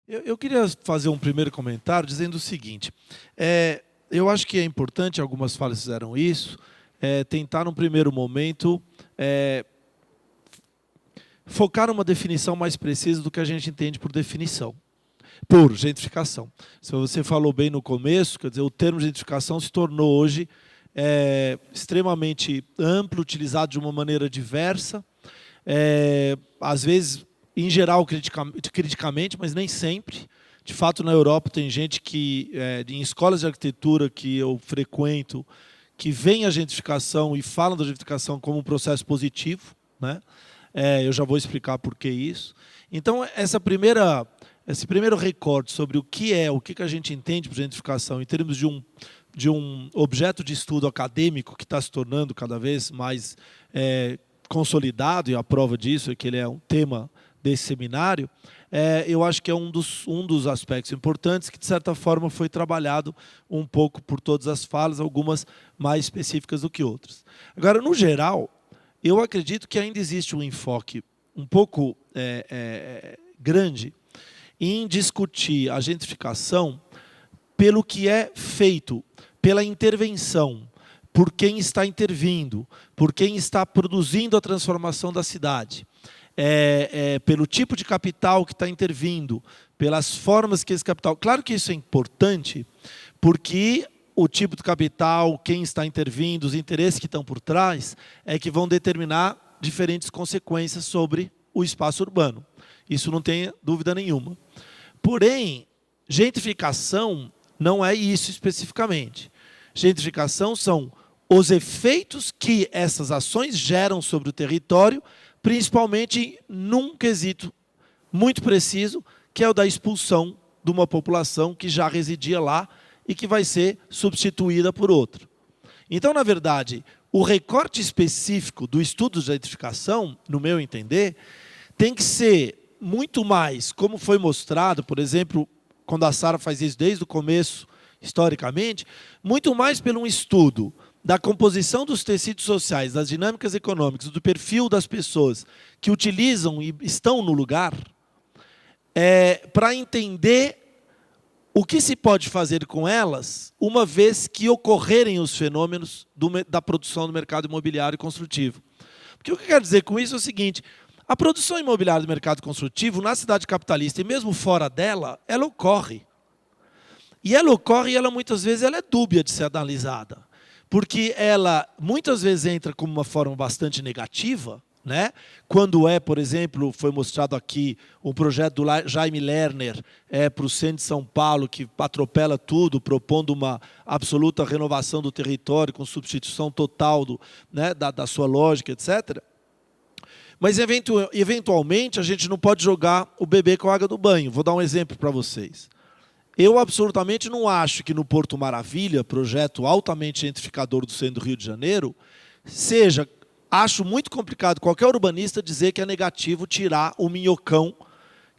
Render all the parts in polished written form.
Eu queria fazer um primeiro comentário dizendo o seguinte. Eu acho que é importante, algumas falas fizeram isso, tentar, num primeiro momento, focar numa definição mais precisa do que a gente entende por definição, por gentrificação. Se você falou bem no começo, quer dizer, o termo gentrificação se tornou hoje extremamente amplo, utilizado de uma maneira diversa, às vezes, em geral, criticamente, mas nem sempre. De fato, na Europa tem gente que, em escolas de arquitetura que eu frequento, que veem a gentrificação e falam da gentrificação como um processo positivo, né? Eu já vou explicar por que isso. Então, esse primeiro recorte sobre o que a gente entende por gentrificação em termos de um objeto de estudo acadêmico que está se tornando cada vez mais consolidado, e a prova disso é que ele é um tema desse seminário, eu acho que é um dos aspectos importantes que, de certa forma, foi trabalhado um pouco por todas as falas, algumas mais específicas do que outras. Agora, no geral, eu acredito que ainda existe um enfoque um pouco grande em discutir a gentrificação pelo que é feito, pela intervenção, por quem está intervindo, por quem está produzindo a transformação da cidade. Pelo tipo de capital que está intervindo, pelas formas que esse capital... Claro que isso é importante, porque o tipo de capital, quem está intervindo, os interesses que estão por trás, que vão determinar diferentes consequências sobre o espaço urbano. Isso não tem dúvida nenhuma. Porém, gentrificação não é isso especificamente. Gentrificação são os efeitos que essas ações geram sobre o território, principalmente num quesito muito preciso, que é o da expulsão de uma população que já residia lá e que vai ser substituída por outra. Então, na verdade, o recorte específico do estudo de gentrificação, no meu entender, tem que ser muito mais, como foi mostrado, por exemplo, quando a Sara faz isso desde o começo, historicamente, muito mais pelo um estudo da composição dos tecidos sociais, das dinâmicas econômicas, do perfil das pessoas que utilizam e estão no lugar, para entender o que se pode fazer com elas, uma vez que ocorrerem os fenômenos da produção do mercado imobiliário construtivo. Porque o que eu quero dizer com isso é o seguinte: a produção imobiliária do mercado construtivo, na cidade capitalista e mesmo fora dela, ela ocorre. E ela muitas vezes é dúbia de ser analisada. Porque ela muitas vezes entra como uma forma bastante negativa, né? Quando por exemplo, foi mostrado aqui um projeto do Jaime Lerner para o centro de São Paulo, que atropela tudo, propondo uma absoluta renovação do território, com substituição total da sua lógica, etc. Mas, eventualmente, a gente não pode jogar o bebê com a água do banho. Vou dar um exemplo para vocês. Eu absolutamente não acho que no Porto Maravilha, projeto altamente gentrificador do centro do Rio de Janeiro, acho muito complicado qualquer urbanista dizer que é negativo tirar o minhocão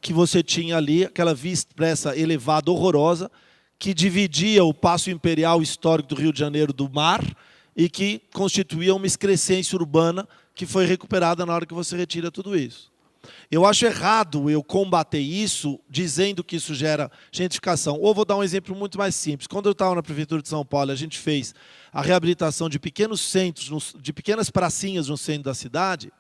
que você tinha ali, aquela via expressa elevada, horrorosa, que dividia o Paço Imperial histórico do Rio de Janeiro do mar e que constituía uma excrescência urbana que foi recuperada na hora que você retira tudo isso. Eu acho errado eu combater isso dizendo que isso gera gentrificação. Ou vou dar um exemplo muito mais simples. Quando eu estava na Prefeitura de São Paulo, a gente fez a reabilitação de pequenos centros, de pequenas pracinhas no centro da cidade,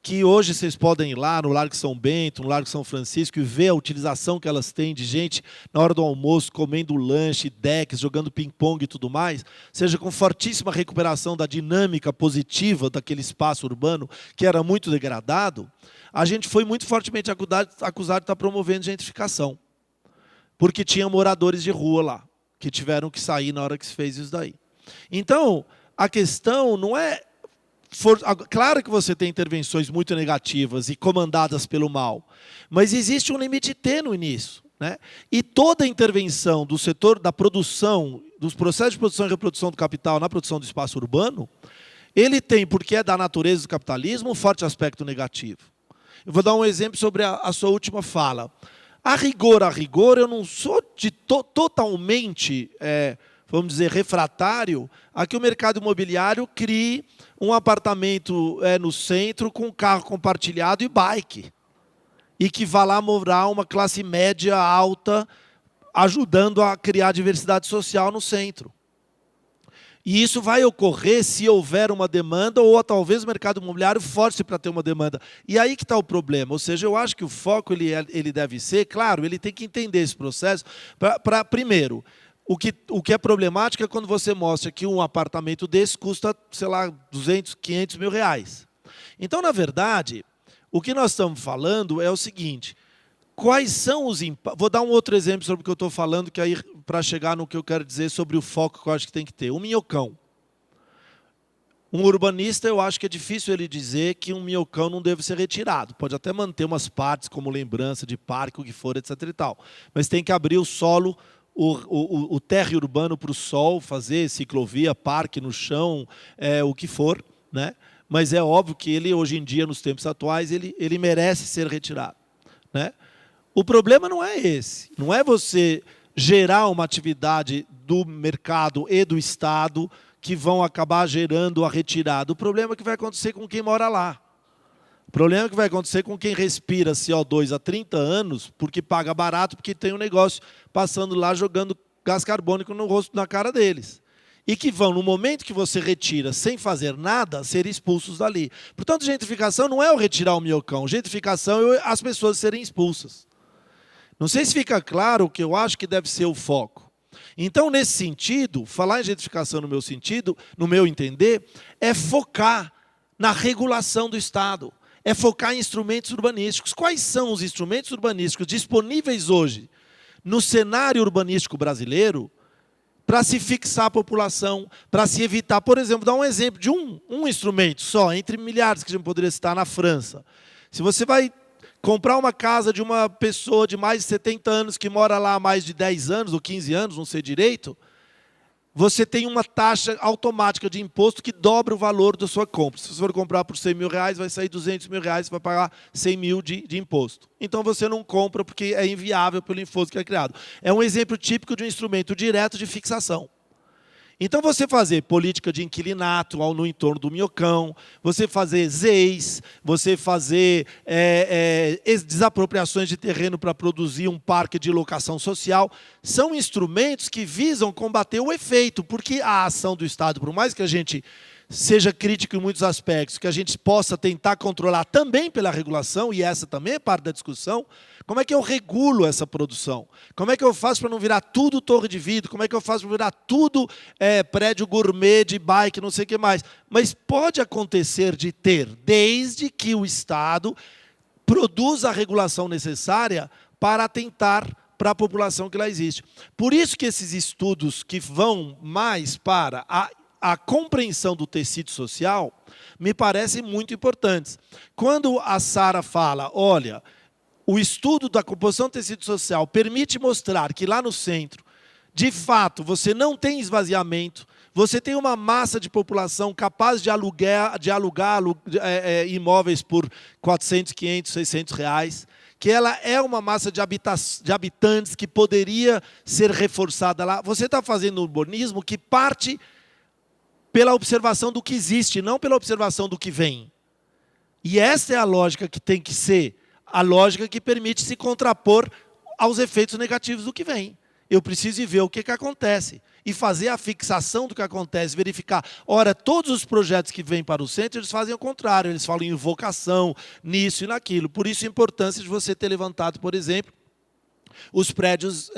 que hoje vocês podem ir lá no Largo São Bento, no Largo São Francisco, e ver a utilização que elas têm de gente na hora do almoço, comendo lanche, decks, jogando ping-pong e tudo mais, seja com fortíssima recuperação da dinâmica positiva daquele espaço urbano, que era muito degradado. A gente foi muito fortemente acusado de estar promovendo gentrificação, porque tinha moradores de rua lá, que tiveram que sair na hora que se fez isso daí. Então, a questão não é... Claro que você tem intervenções muito negativas e comandadas pelo mal, mas existe um limite tênue nisso, né? E toda intervenção do setor da produção, dos processos de produção e reprodução do capital na produção do espaço urbano, ele tem, porque é da natureza do capitalismo, um forte aspecto negativo. Eu vou dar um exemplo sobre a sua última fala. A rigor, eu não sou totalmente, vamos dizer, refratário a que o mercado imobiliário crie um apartamento no centro com carro compartilhado e bike. e que vá lá morar uma classe média alta, ajudando a criar diversidade social no centro. E isso vai ocorrer se houver uma demanda ou talvez o mercado imobiliário force para ter uma demanda. E aí que está o problema. Ou seja, eu acho que o foco ele deve ser, claro, ele tem que entender esse processo. Primeiro, o que é problemático é quando você mostra que um apartamento desse custa, sei lá, 200, 500 mil reais. Então, na verdade, o que nós estamos falando é o seguinte: quais são os impactos? Vou dar um outro exemplo sobre o que eu estou falando, que aí, para chegar no que eu quero dizer sobre o foco que eu acho que tem que ter. Um minhocão. Um urbanista, eu acho que é difícil ele dizer que um minhocão não deve ser retirado. Pode até manter umas partes como lembrança de parque, o que for, etc. e tal. Mas tem que abrir o solo, o térreo urbano para o sol, fazer ciclovia, parque no chão, o que for, né? Mas é óbvio que ele, hoje em dia, nos tempos atuais, ele merece ser retirado, né? O problema não é esse. Não é você gerar uma atividade do mercado e do Estado que vão acabar gerando a retirada. O problema é que vai acontecer com quem mora lá. O problema é que vai acontecer com quem respira CO2 há 30 anos, porque paga barato, porque tem um negócio passando lá jogando gás carbônico no rosto, na cara deles. E que vão, no momento que você retira sem fazer nada, ser expulsos dali. Portanto, gentrificação não é o retirar o minhocão. Gentrificação é as pessoas serem expulsas. Não sei se fica claro o que eu acho que deve ser o foco. Então, nesse sentido, falar em gentrificação no meu entender, é focar na regulação do Estado. É focar em instrumentos urbanísticos. Quais são os instrumentos urbanísticos disponíveis hoje no cenário urbanístico brasileiro para se fixar a população, para se evitar, por exemplo, dar um exemplo de um instrumento só, entre milhares que a gente poderia citar na França. Se você vai comprar uma casa de uma pessoa de mais de 70 anos que mora lá há mais de 10 anos ou 15 anos, não sei direito, você tem uma taxa automática de imposto que dobra o valor da sua compra. Se você for comprar por 100 mil reais, vai sair 200 mil reais, você vai pagar 100 mil de imposto. Então você não compra porque é inviável pelo imposto que é criado. É um exemplo típico de um instrumento direto de fixação. Então, você fazer política de inquilinato no entorno do minhocão, você fazer ZEIs, você fazer desapropriações de terreno para produzir um parque de locação social, são instrumentos que visam combater o efeito, porque a ação do Estado, por mais que a gente seja crítico em muitos aspectos, que a gente possa tentar controlar também pela regulação, e essa também é parte da discussão, como é que eu regulo essa produção? Como é que eu faço para não virar tudo torre de vidro? Como é que eu faço para virar tudo prédio gourmet de bike, não sei o que mais? Mas pode acontecer de ter, desde que o Estado produza a regulação necessária para atentar para a população que lá existe. Por isso que esses estudos que vão mais para a compreensão do tecido social me parecem muito importantes. Quando a Sara fala, olha, o estudo da composição do tecido social permite mostrar que lá no centro, de fato, você não tem esvaziamento, você tem uma massa de população capaz de alugar imóveis por 400, 500, 600 reais, que ela é uma massa de habitantes que poderia ser reforçada lá. Você está fazendo um urbanismo que parte pela observação do que existe, não pela observação do que vem. E essa é a lógica que tem que ser a lógica que permite se contrapor aos efeitos negativos do que vem. Eu preciso ir ver o que acontece e fazer a fixação do que acontece, verificar. Ora, todos os projetos que vêm para o centro, eles fazem o contrário, eles falam em vocação, nisso e naquilo. Por isso a importância de você ter levantado, por exemplo, os prédios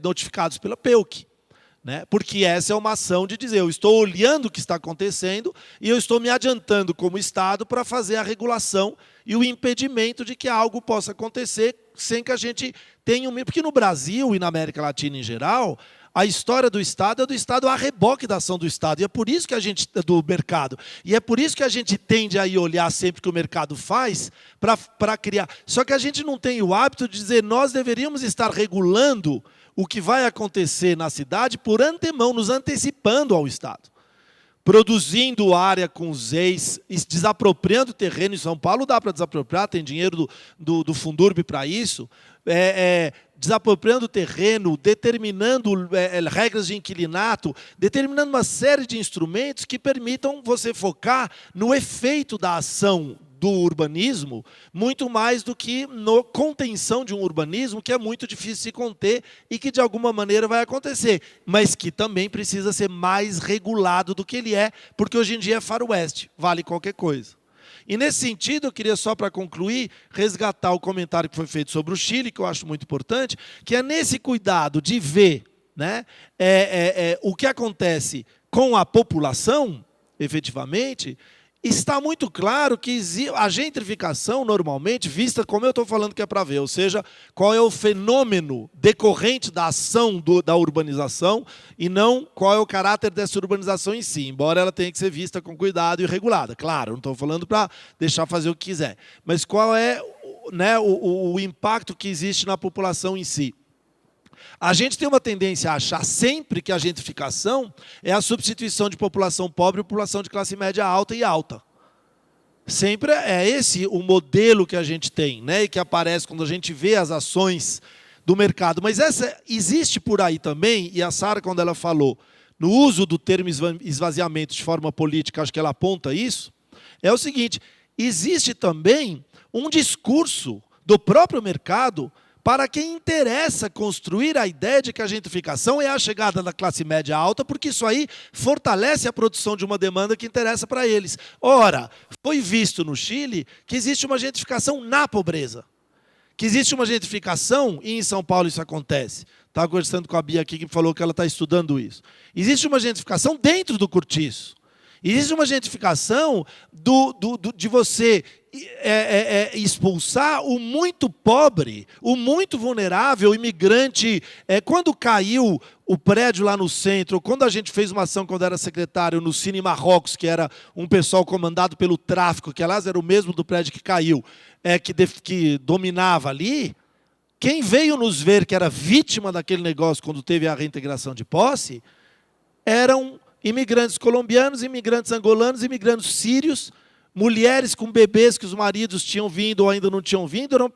notificados pela PEUC. Né? Porque essa é uma ação de dizer, eu estou olhando o que está acontecendo e eu estou me adiantando como Estado para fazer a regulação e o impedimento de que algo possa acontecer sem que a gente tenha um... Porque no Brasil e na América Latina em geral, a história do Estado é do Estado a reboque da ação do Estado. E é por isso que a gente, do mercado. E é por isso que a gente tende a ir olhar sempre o que o mercado faz para criar. Só que a gente não tem o hábito de dizer, nós deveríamos estar regulando o que vai acontecer na cidade por antemão, nos antecipando ao Estado. Produzindo área com os ex, desapropriando terreno. Em São Paulo dá para desapropriar, tem dinheiro do Fundurb para isso. Desapropriando terreno, determinando regras de inquilinato, determinando uma série de instrumentos que permitam você focar no efeito da ação do urbanismo, muito mais do que na contenção de um urbanismo que é muito difícil de se conter e que, de alguma maneira, vai acontecer, mas que também precisa ser mais regulado do que ele é, porque hoje em dia é faroeste, vale qualquer coisa. E, nesse sentido, eu queria só, para concluir, resgatar o comentário que foi feito sobre o Chile, que eu acho muito importante, que é nesse cuidado de ver, né, o que acontece com a população, efetivamente, está muito claro que a gentrificação, normalmente, vista como eu estou falando que é para ver, ou seja, qual é o fenômeno decorrente da ação da urbanização e não qual é o caráter dessa urbanização em si, embora ela tenha que ser vista com cuidado e regulada. Claro, não estou falando para deixar fazer o que quiser, mas qual é, né, o impacto que existe na população em si. A gente tem uma tendência a achar sempre que a gentrificação é a substituição de população pobre por população de classe média alta e alta. Sempre é esse o modelo que a gente tem, né? E que aparece quando a gente vê as ações do mercado. Mas existe por aí também, e a Sara, quando ela falou no uso do termo esvaziamento de forma política, acho que ela aponta isso, é o seguinte: existe também um discurso do próprio mercado para quem interessa construir a ideia de que a gentrificação é a chegada da classe média alta, porque isso aí fortalece a produção de uma demanda que interessa para eles. Ora, foi visto no Chile que existe uma gentrificação na pobreza, que existe uma gentrificação, e em São Paulo isso acontece. Estava conversando com a Bia aqui, que falou que ela está estudando isso. Existe uma gentrificação dentro do cortiço. Existe uma gentrificação de você expulsar o muito pobre, o muito vulnerável, o imigrante. Quando caiu o prédio lá no centro, quando a gente fez uma ação, quando era secretário, no Cine Marrocos, que era um pessoal comandado pelo tráfico, que, aliás, era o mesmo do prédio que caiu, que dominava ali, quem veio nos ver que era vítima daquele negócio quando teve a reintegração de posse, eram imigrantes colombianos, imigrantes angolanos, imigrantes sírios, mulheres com bebês que os maridos tinham vindo ou ainda não tinham vindo, eram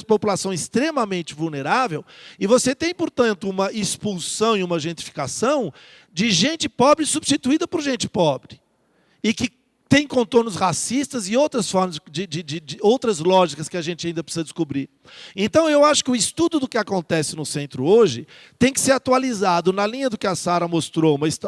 população extremamente vulnerável, e você tem, portanto, uma expulsão e uma gentrificação de gente pobre substituída por gente pobre, e que tem contornos racistas e outras formas de outras lógicas que a gente ainda precisa descobrir. Então, eu acho que o estudo do que acontece no centro hoje tem que ser atualizado na linha do que a Sara mostrou, mas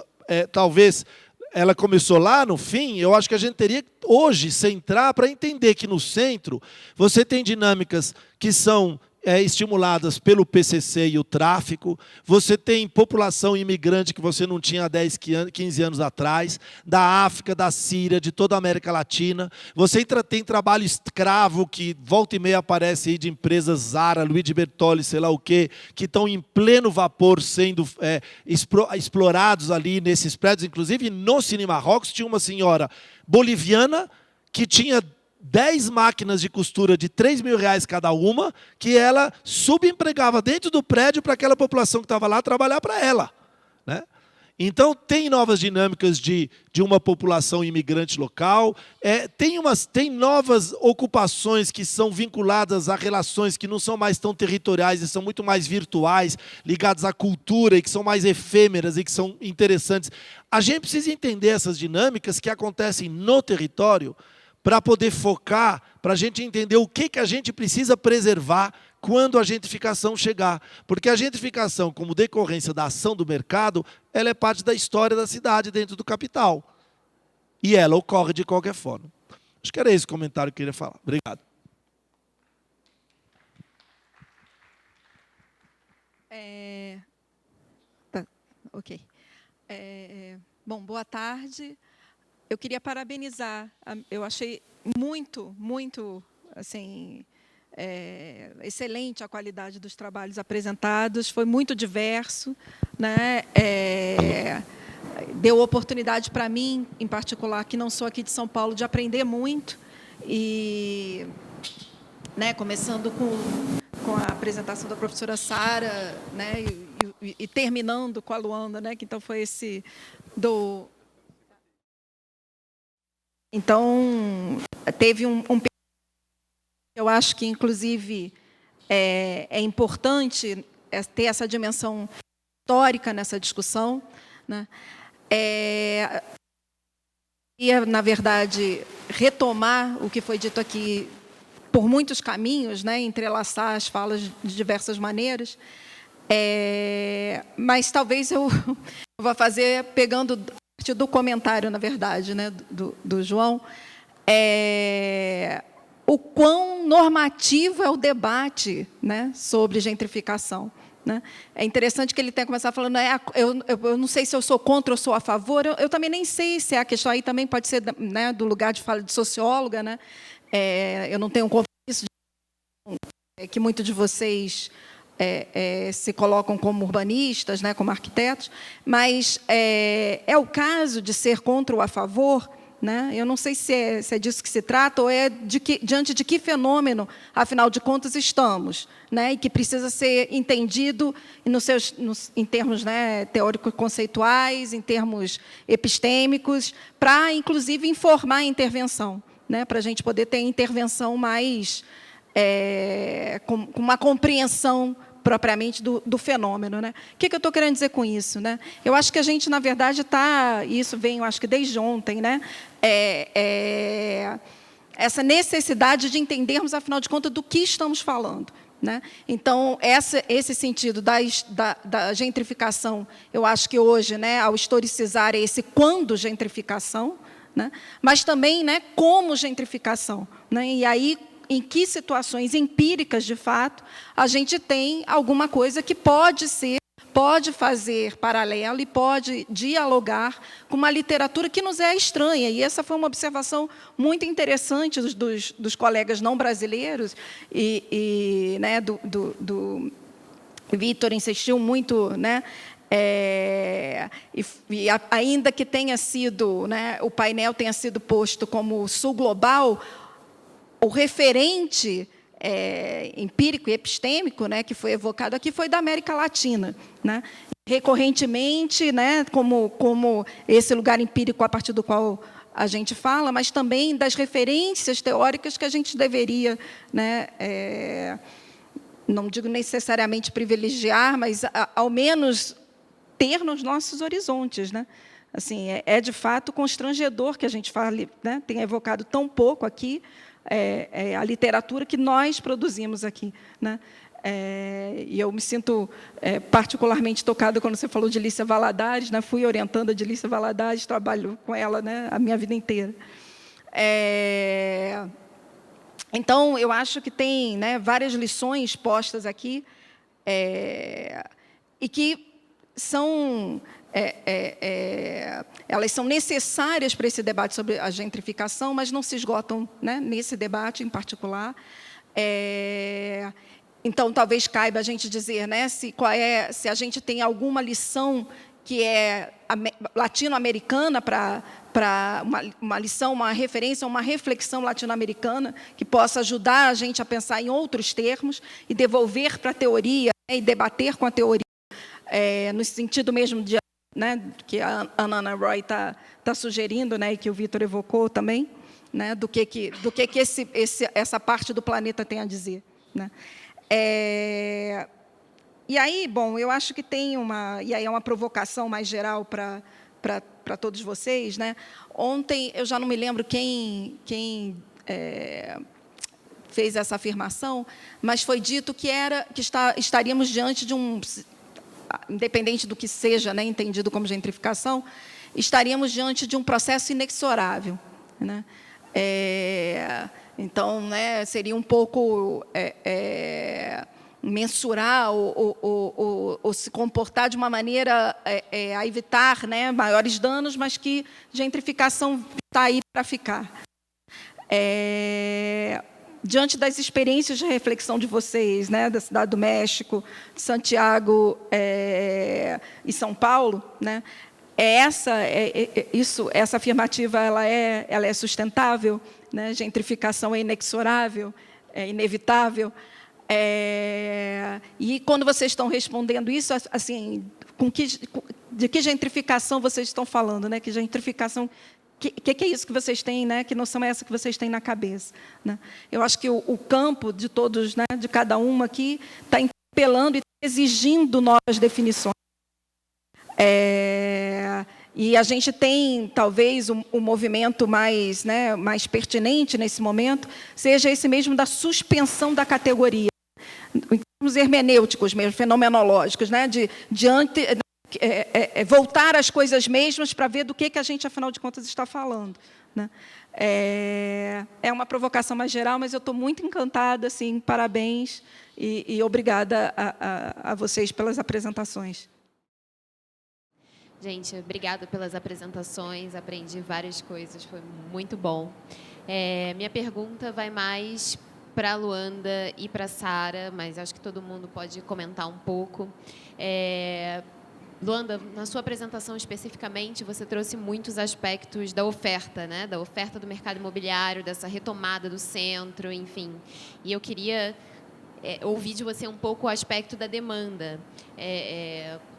talvez ela começou lá no fim. Eu acho que a gente teria que hoje centrar para entender que no centro você tem dinâmicas que são estimuladas pelo PCC e o tráfico, você tem população imigrante que você não tinha há 10, 15 anos atrás, da África, da Síria, de toda a América Latina, você tem trabalho escravo que volta e meia aparece aí de empresas Zara, Luigi Bertolli, sei lá o quê, que estão em pleno vapor sendo explorados ali nesses prédios. Inclusive no Cine Marrocos tinha uma senhora boliviana que tinha 10 máquinas de costura de R$3.000 cada uma, que ela subempregava dentro do prédio para aquela população que estava lá trabalhar para ela, né? Então, tem novas dinâmicas de uma população imigrante local, tem novas ocupações que são vinculadas a relações que não são mais tão territoriais e são muito mais virtuais, ligadas à cultura e que são mais efêmeras e que são interessantes. A gente precisa entender essas dinâmicas que acontecem no território, para poder focar, para a gente entender o que a gente precisa preservar quando a gentrificação chegar. Porque a gentrificação, como decorrência da ação do mercado, ela é parte da história da cidade dentro do capital. E ela ocorre de qualquer forma. Acho que era esse o comentário que eu queria falar. Obrigado. Ok. Bom, boa tarde. Eu queria parabenizar. Eu achei muito, assim, excelente a qualidade dos trabalhos apresentados. Foi muito diverso, né? Deu oportunidade para mim, em particular, que não sou aqui de São Paulo, de aprender muito. E, né, começando com a apresentação da professora Sara, né, e terminando com a Luanda, né, que então foi esse do... Então, teve eu acho que, inclusive, é importante ter essa dimensão histórica nessa discussão, né? ia, na verdade, retomar o que foi dito aqui por muitos caminhos, né, entrelaçar as falas de diversas maneiras, mas talvez eu vou fazer pegando a partir do comentário, na verdade, né, do João, o quão normativo é o debate, né, sobre gentrificação. Né? É interessante que ele tenha começado falando, eu não sei se eu sou contra ou sou a favor, eu também nem sei se a questão aí também pode ser, né, do lugar de fala de socióloga, né? Eu não tenho um compromisso que muitos de vocês se colocam como urbanistas, né, como arquitetos, mas é o caso de ser contra ou a favor. Né? Eu não sei se é disso que se trata ou diante de que fenômeno, afinal de contas, estamos, né? E que precisa ser entendido em termos, né, teórico-conceituais, em termos epistêmicos, para, inclusive, informar a intervenção, né? Para a gente poder ter intervenção mais com uma compreensão propriamente do fenômeno. Né? O que eu estou querendo dizer com isso? Né? Eu acho que a gente, na verdade, está... Isso vem, eu acho que desde ontem, né? Essa necessidade de entendermos, afinal de contas, do que estamos falando. Né? Então, esse sentido da gentrificação, eu acho que hoje, né, ao historicizar, é esse quando gentrificação, né? Mas também, né, como gentrificação. Né? E aí, em que situações empíricas, de fato, a gente tem alguma coisa que pode fazer paralelo e pode dialogar com uma literatura que nos é estranha. E essa foi uma observação muito interessante dos colegas não brasileiros, né, do Vitor insistiu muito, né, e ainda que tenha sido, né, o painel tenha sido posto como sul global, o referente empírico e epistêmico, né, que foi evocado aqui foi da América Latina. Né? Recorrentemente, né, como esse lugar empírico a partir do qual a gente fala, mas também das referências teóricas que a gente deveria, né, não digo necessariamente privilegiar, mas, ao menos, ter nos nossos horizontes. Né? Assim, de fato, constrangedor que a gente fale, né, tenha evocado tão pouco aqui, a literatura que nós produzimos aqui. Né? E eu me sinto particularmente tocada quando você falou de Lícia Valadares, né? Fui orientanda de Lícia Valadares, trabalho com ela, né, a minha vida inteira. Então, eu acho que tem, né, várias lições postas aqui, e que são... elas são necessárias para esse debate sobre a gentrificação, mas não se esgotam, né, nesse debate em particular. Então, talvez caiba a gente dizer, né, se a gente tem alguma lição que é latino-americana para uma lição, uma referência, uma reflexão latino-americana que possa ajudar a gente a pensar em outros termos e devolver para a teoria, né, e debater com a teoria, no sentido mesmo de, né, que a Anna Roy está sugerindo, né, e que o Vitor evocou também, né, do que essa parte do planeta tem a dizer. Né? E aí, bom, eu acho que tem e aí é uma provocação mais geral para todos vocês. Né? Ontem, eu já não me lembro quem fez essa afirmação, mas foi dito que estaríamos diante de independente do que seja, né, entendido como gentrificação, estaríamos diante de um processo inexorável. Né? Então, né, seria um pouco mensurar ou se comportar de uma maneira a evitar, né, maiores danos, mas que gentrificação está aí para ficar. Diante das experiências de reflexão de vocês, né, da Cidade do México, de Santiago e São Paulo, né, essa afirmativa ela é sustentável, né, gentrificação é inexorável, é inevitável. E quando vocês estão respondendo isso, assim, de que gentrificação vocês estão falando, né? Que gentrificação, que é isso que vocês têm, né? Que noção é essa que vocês têm na cabeça? Né? Eu acho que o campo de todos, né, de cada uma aqui, está interpelando e exigindo novas definições. E a gente tem, talvez, o movimento mais, né, mais pertinente nesse momento, seja esse mesmo da suspensão da categoria, em termos hermenêuticos mesmo, fenomenológicos, né, voltar às coisas mesmas para ver do que a gente, afinal de contas, está falando, né? É uma provocação mais geral, mas eu estou muito encantada, assim, parabéns e obrigada a vocês pelas apresentações. Gente, obrigada pelas apresentações, aprendi várias coisas, foi muito bom. Minha pergunta vai mais para a Luanda e para a Sara, mas acho que todo mundo pode comentar um pouco. Luanda, na sua apresentação especificamente, você trouxe muitos aspectos da oferta, né? Da oferta do mercado imobiliário, dessa retomada do centro, enfim. E eu queria ouvir de você um pouco o aspecto da demanda,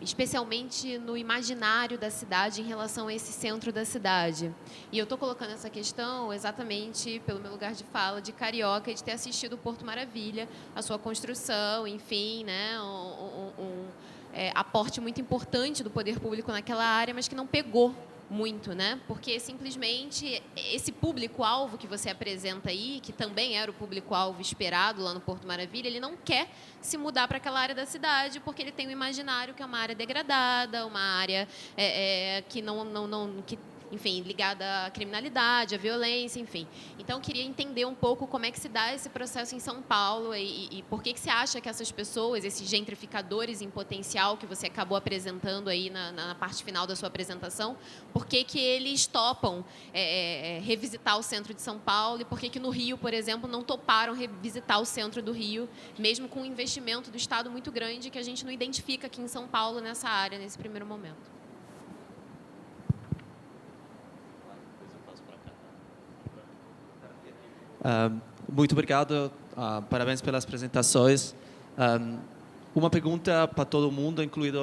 especialmente no imaginário da cidade em relação a esse centro da cidade. E eu estou colocando essa questão exatamente pelo meu lugar de fala de carioca e de ter assistido o Porto Maravilha, a sua construção, enfim, né, aporte muito importante do poder público naquela área, mas que não pegou muito, né? Porque simplesmente esse público-alvo que você apresenta aí, que também era o público-alvo esperado lá no Porto Maravilha, ele não quer se mudar para aquela área da cidade porque ele tem um imaginário que é uma área degradada, uma área que enfim, ligada à criminalidade, à violência, enfim. Então, eu queria entender um pouco como é que se dá esse processo em São Paulo e por que você acha que essas pessoas, esses gentrificadores em potencial que você acabou apresentando aí na parte final da sua apresentação, por que eles topam revisitar o centro de São Paulo e por que no Rio, por exemplo, não toparam revisitar o centro do Rio, mesmo com um investimento do Estado muito grande que a gente não identifica aqui em São Paulo nessa área, nesse primeiro momento. Muito obrigado, parabéns pelas apresentações. Uma pergunta para todo mundo, incluído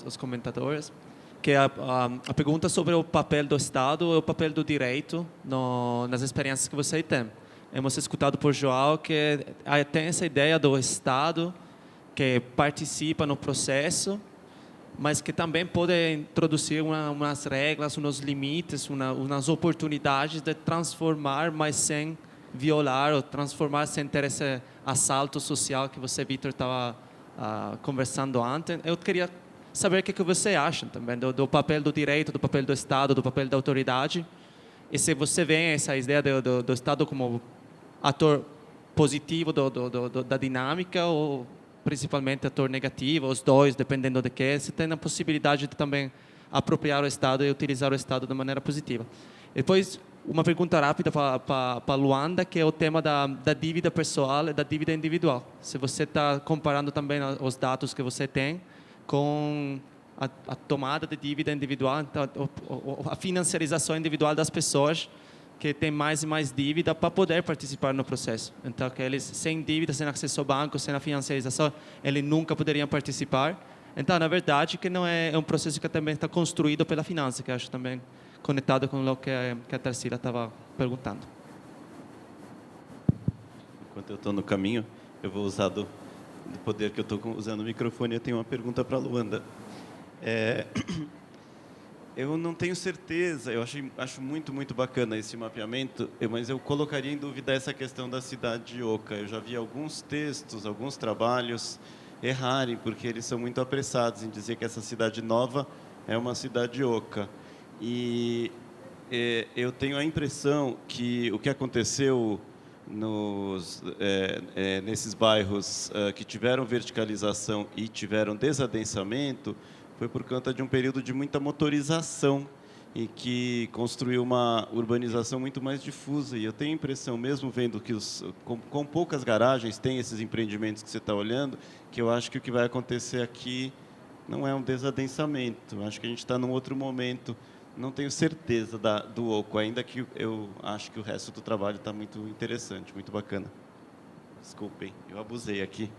os comentadores, que é a pergunta sobre o papel do Estado e o papel do direito nas experiências que você tem. Hemos escutado por João que tem essa ideia do Estado que participa no processo, mas que também pode introduzir umas regras, uns limites, umas oportunidades de transformar, mas sem violar ou transformar sem ter esse assalto social que você, Vitor, estava conversando antes. Eu queria saber o que você acha também do papel do direito, do papel do Estado, do papel da autoridade. E se você vê essa ideia do Estado como ator positivo da dinâmica ou principalmente ator negativo, os dois, dependendo de que, se tem a possibilidade de também apropriar o Estado e utilizar o Estado de maneira positiva. Depois, uma pergunta rápida para Luanda, que é o tema da dívida pessoal e da dívida individual. Se você está comparando também os dados que você tem com a tomada de dívida individual, então, a financiarização individual das pessoas que têm mais e mais dívida para poder participar no processo. Então, que eles, sem dívida, sem acesso ao banco, sem a financiarização, eles nunca poderiam participar. Então, na verdade, que não é um processo que também está construído pela finança, que acho também conectado com o que a Tarsila estava perguntando. Enquanto eu estou no caminho, eu vou usar do poder que eu estou usando o microfone. Eu tenho uma pergunta para a Luanda. Eu não tenho certeza, eu acho muito, muito bacana esse mapeamento, mas eu colocaria em dúvida essa questão da cidade oca. Eu já vi alguns textos, alguns trabalhos errarem, porque eles são muito apressados em dizer que essa cidade nova é uma cidade oca. E eu tenho a impressão que o que aconteceu nesses bairros que tiveram verticalização e tiveram desadensamento foi por conta de um período de muita motorização e que construiu uma urbanização muito mais difusa. E eu tenho a impressão, mesmo vendo que com poucas garagens tem esses empreendimentos que você está olhando, que eu acho que o que vai acontecer aqui não é um desadensamento. Eu acho que a gente está num outro momento. Não tenho certeza do oco, ainda que eu acho que o resto do trabalho está muito interessante, muito bacana. Desculpem, eu abusei aqui.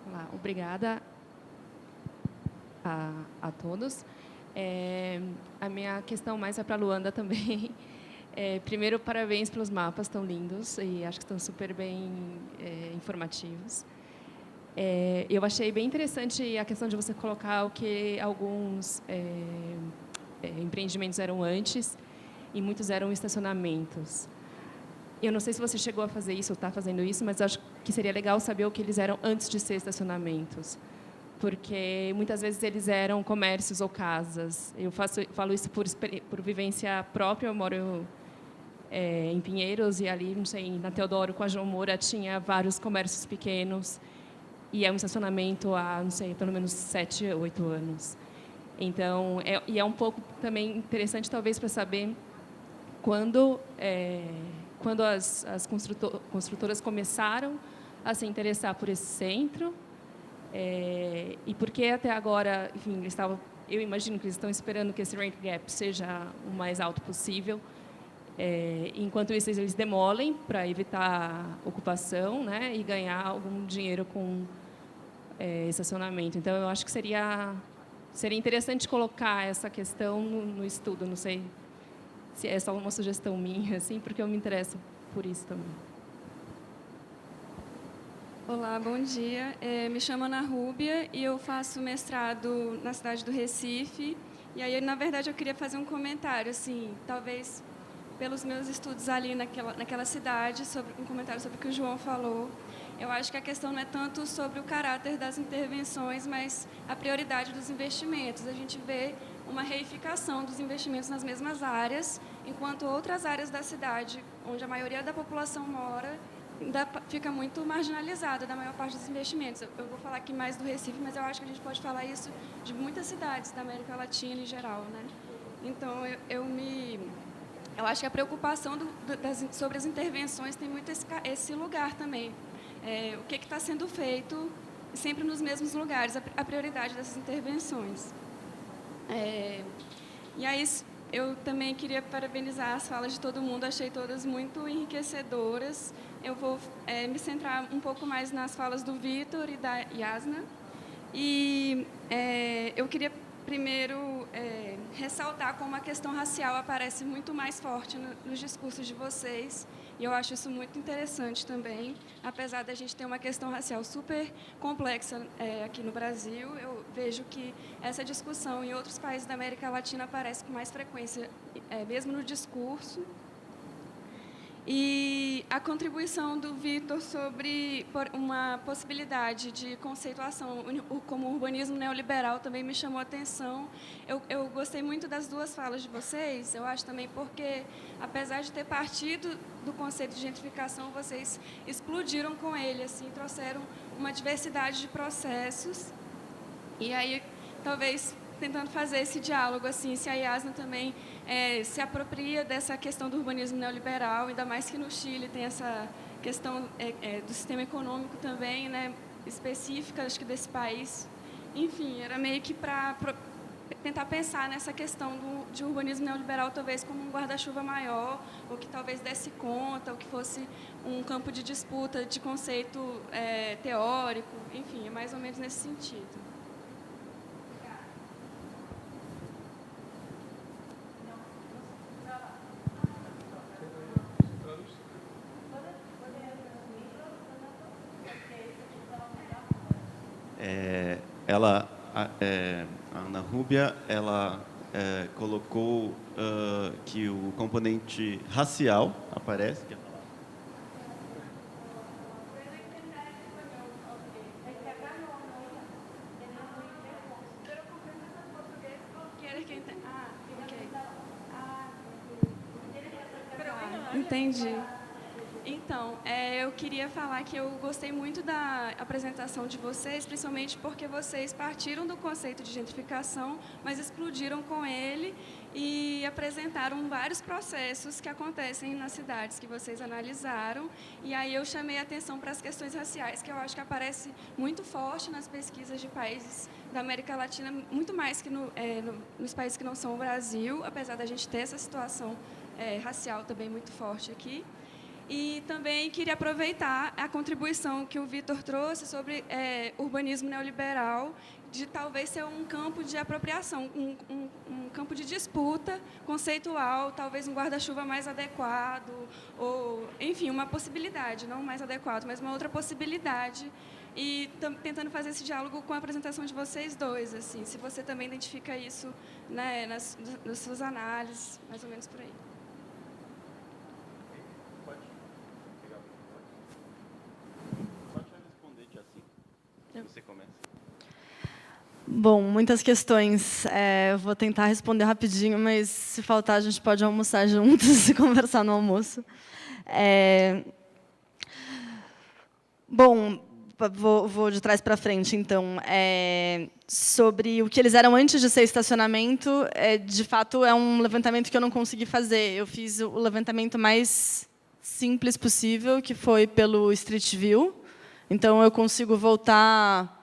Olá, obrigada a todos. A minha questão mais é para a Luanda também. Primeiro, parabéns pelos mapas tão lindos e acho que estão super bem informativos. Eu achei bem interessante a questão de você colocar o que alguns empreendimentos eram antes e muitos eram estacionamentos. Eu não sei se você chegou a fazer isso ou está fazendo isso, mas acho que seria legal saber o que eles eram antes de ser estacionamentos, porque muitas vezes eles eram comércios ou casas. Eu falo isso por vivência própria. Eu moro em Pinheiros e ali, não sei, na Teodoro com a João Moura tinha vários comércios pequenos e é um estacionamento há, não sei, pelo menos 7, 8 anos. Então, é um pouco também interessante, talvez, para saber quando as construtoras começaram a se interessar por esse centro e por que até agora, enfim, eu imagino que eles estão esperando que esse rent gap seja o mais alto possível. Enquanto isso, eles demolem para evitar ocupação, né, e ganhar algum dinheiro com estacionamento. Então, eu acho que seria interessante colocar essa questão no estudo. Não sei se é só uma sugestão minha, assim, porque eu me interesso por isso também. Olá, bom dia. Me chamo Ana Rúbia e eu faço mestrado na cidade do Recife. E aí, na verdade, eu queria fazer um comentário, assim, talvez pelos meus estudos ali naquela cidade, um comentário sobre o que o João falou. Eu acho que a questão não é tanto sobre o caráter das intervenções, mas a prioridade dos investimentos. A gente vê uma reificação dos investimentos nas mesmas áreas, enquanto outras áreas da cidade, onde a maioria da população mora, ainda fica muito marginalizada da maior parte dos investimentos. Eu vou falar aqui mais do Recife, mas eu acho que a gente pode falar isso de muitas cidades da América Latina em geral, né? Então, eu acho que a preocupação sobre as intervenções tem muito esse lugar também. O que está sendo feito sempre nos mesmos lugares, a prioridade dessas intervenções. E aí, eu também queria parabenizar as falas de todo mundo, achei todas muito enriquecedoras. Eu vou me centrar um pouco mais nas falas do Vitor e da Yasna. E eu queria primeiro ressaltar como a questão racial aparece muito mais forte nos discursos de vocês, e eu acho isso muito interessante também, apesar da gente ter uma questão racial super complexa aqui no Brasil. Eu vejo que essa discussão em outros países da América Latina aparece com mais frequência, mesmo no discurso. E a contribuição do Vitor sobre uma possibilidade de conceituação como urbanismo neoliberal também me chamou a atenção. Eu gostei muito das duas falas de vocês, eu acho também porque, apesar de ter partido do conceito de gentrificação, vocês explodiram com ele, assim, trouxeram uma diversidade de processos. E aí, talvez, tentando fazer esse diálogo, assim, se a Yasna também se apropria dessa questão do urbanismo neoliberal, ainda mais que no Chile tem essa questão do sistema econômico também, né, específica, acho que desse país. Enfim, era meio que para tentar pensar nessa questão de urbanismo neoliberal, talvez como um guarda-chuva maior, ou que talvez desse conta, ou que fosse um campo de disputa de conceito teórico, enfim, é mais ou menos nesse sentido. A Ana Rúbia, ela colocou que o componente racial aparece. Entendi. Então, eu queria falar que eu gostei muito da apresentação de vocês, principalmente porque vocês partiram do conceito de gentrificação, mas explodiram com ele e apresentaram vários processos que acontecem nas cidades que vocês analisaram. E aí eu chamei a atenção para as questões raciais, que eu acho que aparece muito forte nas pesquisas de países da América Latina, muito mais que nos países que não são o Brasil, apesar da gente ter essa situação racial também muito forte aqui. E também queria aproveitar a contribuição que o Vitor trouxe sobre urbanismo neoliberal, de talvez ser um campo de apropriação, um campo de disputa conceitual, talvez um guarda-chuva mais adequado, ou, enfim, uma possibilidade, não mais adequado, mas uma outra possibilidade e tentando fazer esse diálogo com a apresentação de vocês dois, assim, se você também identifica isso, né, nas suas análises, mais ou menos por aí. Pode responder, assim. Você começa. Bom, muitas questões. Eu vou tentar responder rapidinho, mas se faltar, a gente pode almoçar juntos e conversar no almoço. Bom, vou de trás para frente, então. Sobre o que eles eram antes de ser estacionamento, de fato, é um levantamento que eu não consegui fazer. Eu fiz o levantamento mais simples possível, que foi pelo Street View. Então, eu consigo voltar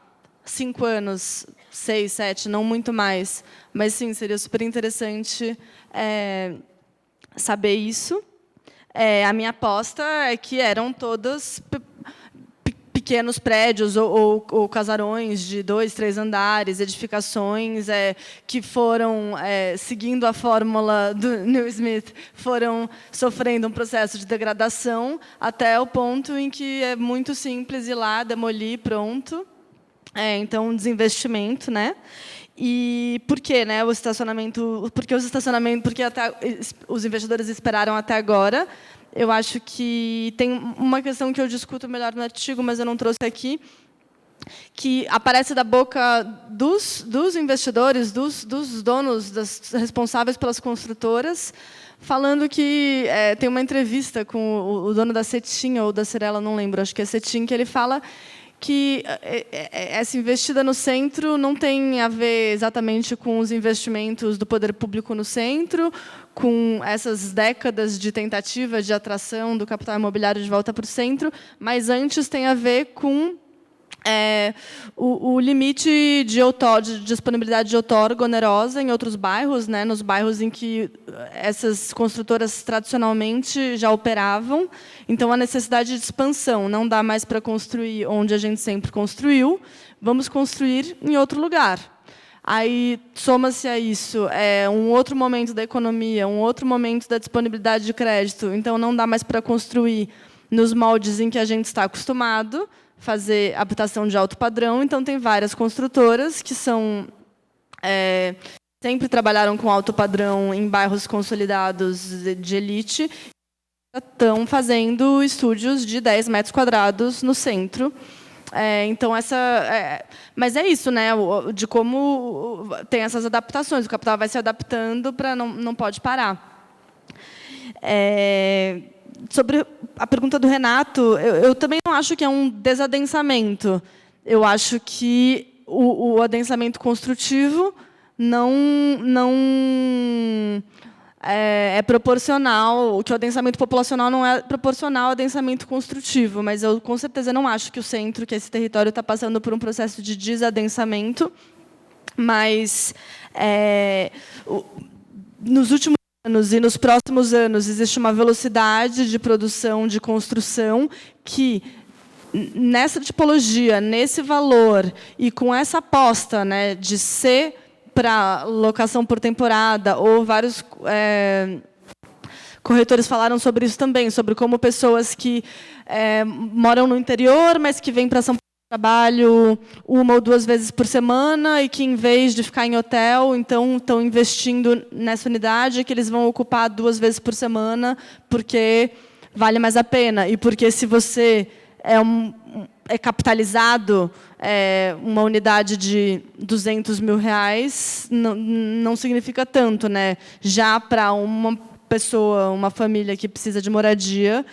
5 anos, 6, 7, não muito mais. Mas, sim, seria super interessante saber isso. A minha aposta é que eram todos pequenos prédios ou casarões de 2, 3 andares, edificações que foram, seguindo a fórmula do Neil Smith, foram sofrendo um processo de degradação até o ponto em que é muito simples ir lá, demolir, pronto. Então, desinvestimento, né? E por quê, né? O estacionamento, porque até os investidores esperaram até agora. Eu acho que tem uma questão que eu discuto melhor no artigo, mas eu não trouxe aqui, que aparece da boca dos investidores, dos donos, das responsáveis pelas construtoras, falando que tem uma entrevista com o dono da Cetim ou da Cirela, não lembro, acho que é Cetim, que ele fala que essa investida no centro não tem a ver exatamente com os investimentos do poder público no centro, com essas décadas de tentativa de atração do capital imobiliário de volta para o centro, mas antes tem a ver com o limite de disponibilidade de outorga onerosa em outros bairros, né, nos bairros em que essas construtoras tradicionalmente já operavam. Então, a necessidade de expansão. Não dá mais para construir onde a gente sempre construiu, vamos construir em outro lugar. Aí, soma-se a isso um outro momento da economia, um outro momento da disponibilidade de crédito. Então, não dá mais para construir nos moldes em que a gente está acostumado, fazer habitação de alto padrão. Então, tem várias construtoras que sempre trabalharam com alto padrão em bairros consolidados de elite, estão fazendo estúdios de 10 metros quadrados no centro. Então, mas é isso, né? De como tem essas adaptações. O capital vai se adaptando para não pode parar. Sobre a pergunta do Renato, eu também não acho que é um desadensamento. Eu acho que o adensamento construtivo não é proporcional, que o adensamento populacional não é proporcional ao adensamento construtivo, mas eu, com certeza, não acho que o centro, que esse território está passando por um processo de desadensamento, mas nos últimos anos e nos próximos anos existe uma velocidade de produção, de construção, que nessa tipologia, nesse valor e com essa aposta, né, de ser para locação por temporada, ou vários corretores falaram sobre isso também, sobre como pessoas que moram no interior, mas que vêm para São Paulo trabalho 1 ou 2 vezes por semana e que, em vez de ficar em hotel, então estão investindo nessa unidade que eles vão ocupar 2 vezes por semana, porque vale mais a pena. E porque, se você é capitalizado, uma unidade de R$200 mil, não significa tanto, né? Já para uma pessoa, uma família que precisa de moradia,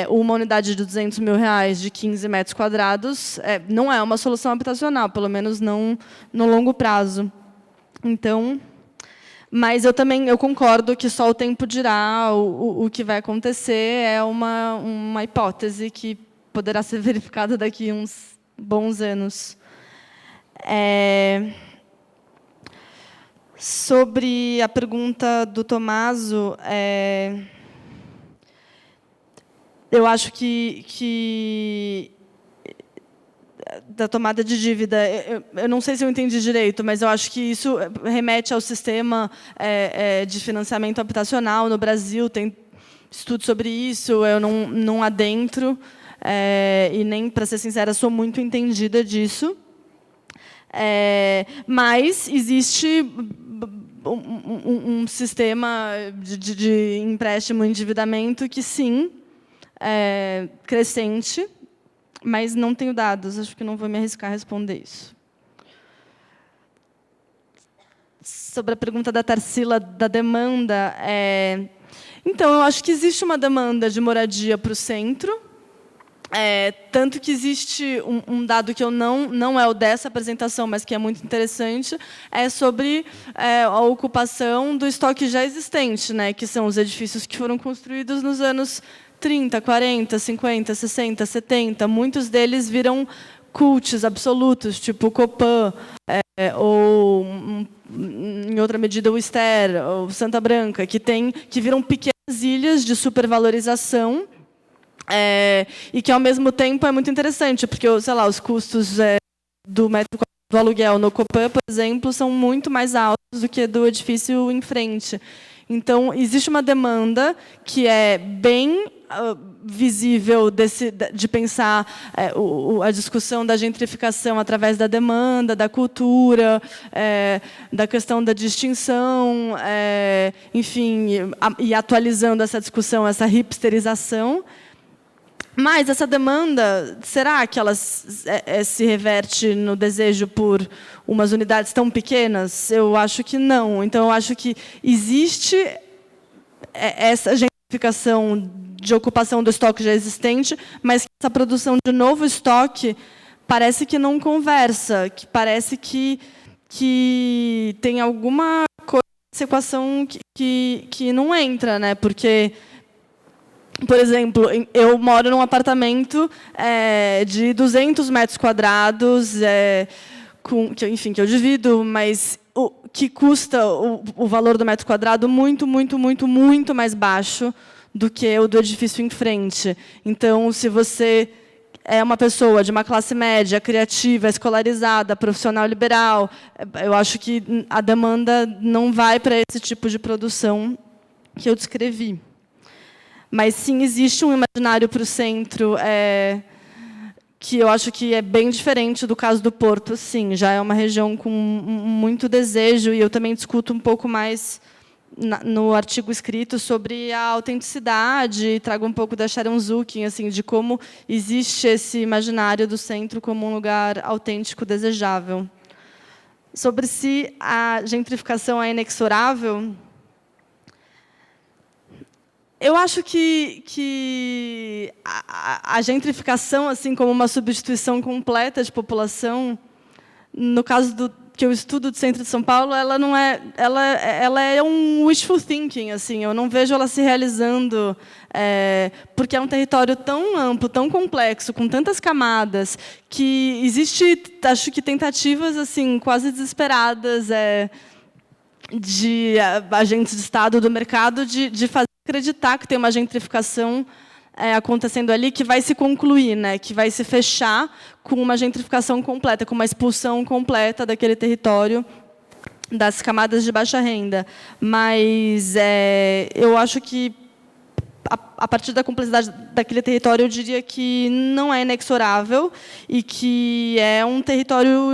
uma unidade de R$200 mil, de 15 metros quadrados, não é uma solução habitacional, pelo menos não no longo prazo. Então, mas eu concordo que só o tempo dirá o que vai acontecer. É uma hipótese que poderá ser verificada daqui a uns bons anos. Sobre a pergunta do Tomaso, eu acho que da tomada de dívida, eu não sei se eu entendi direito, mas eu acho que isso remete ao sistema de financiamento habitacional no Brasil. Tem estudo sobre isso, eu não adentro. e nem, para ser sincera, sou muito entendida disso. Mas existe um sistema de empréstimo e endividamento que, sim, é crescente, mas não tenho dados, acho que não vou me arriscar a responder isso. Sobre a pergunta da Tarsila, da demanda, então, eu acho que existe uma demanda de moradia para o centro, tanto que existe um dado que eu não é o dessa apresentação, mas que é muito interessante, é sobre a ocupação do estoque já existente, né, que são os edifícios que foram construídos nos anos 30, 40, 50, 60, 70. Muitos deles viram cults absolutos, tipo o Copan, ou, em outra medida, o Ster, ou Santa Branca, que viram pequenas ilhas de supervalorização, e que, ao mesmo tempo, é muito interessante, porque, sei lá, os custos do metro quadrado do aluguel no Copan, por exemplo, são muito mais altos do que do edifício em frente. Então, existe uma demanda que é bem visível de pensar a discussão da gentrificação através da demanda, da cultura, da questão da distinção, enfim, e atualizando essa discussão, essa hipsterização. Mas essa demanda, será que ela se reverte no desejo por umas unidades tão pequenas? Eu acho que não. Então, eu acho que existe essa gentrificação de ocupação do estoque já existente, mas que essa produção de novo estoque parece que não conversa, que parece que tem alguma coisa nessa equação que não entra, né? Porque, por exemplo, eu moro num apartamento de 200 metros quadrados, que eu divido, mas que custa o valor do metro quadrado muito, muito, muito, muito mais baixo do que o do edifício em frente. Então, se você é uma pessoa de uma classe média, criativa, escolarizada, profissional liberal, eu acho que a demanda não vai para esse tipo de produção que eu descrevi. Mas, sim, existe um imaginário para o centro que eu acho que é bem diferente do caso do Porto. Sim, já é uma região com muito desejo, e eu também discuto um pouco mais no artigo escrito sobre a autenticidade, trago um pouco da Sharon Zukin, assim, de como existe esse imaginário do centro como um lugar autêntico, desejável. Sobre se a gentrificação é inexorável, eu acho que a gentrificação, assim como uma substituição completa de população, no caso que eu estudo do centro de São Paulo, ela não ela é um wishful thinking, assim. Eu não vejo ela se realizando, porque é um território tão amplo, tão complexo, com tantas camadas, que existe, acho que, tentativas assim quase desesperadas de agentes de Estado, do mercado, de fazer acreditar que tem uma gentrificação acontecendo ali, que vai se concluir, né, que vai se fechar com uma gentrificação completa, com uma expulsão completa daquele território, das camadas de baixa renda. Mas eu acho que, a partir da complexidade daquele território, eu diria que não é inexorável e que é um território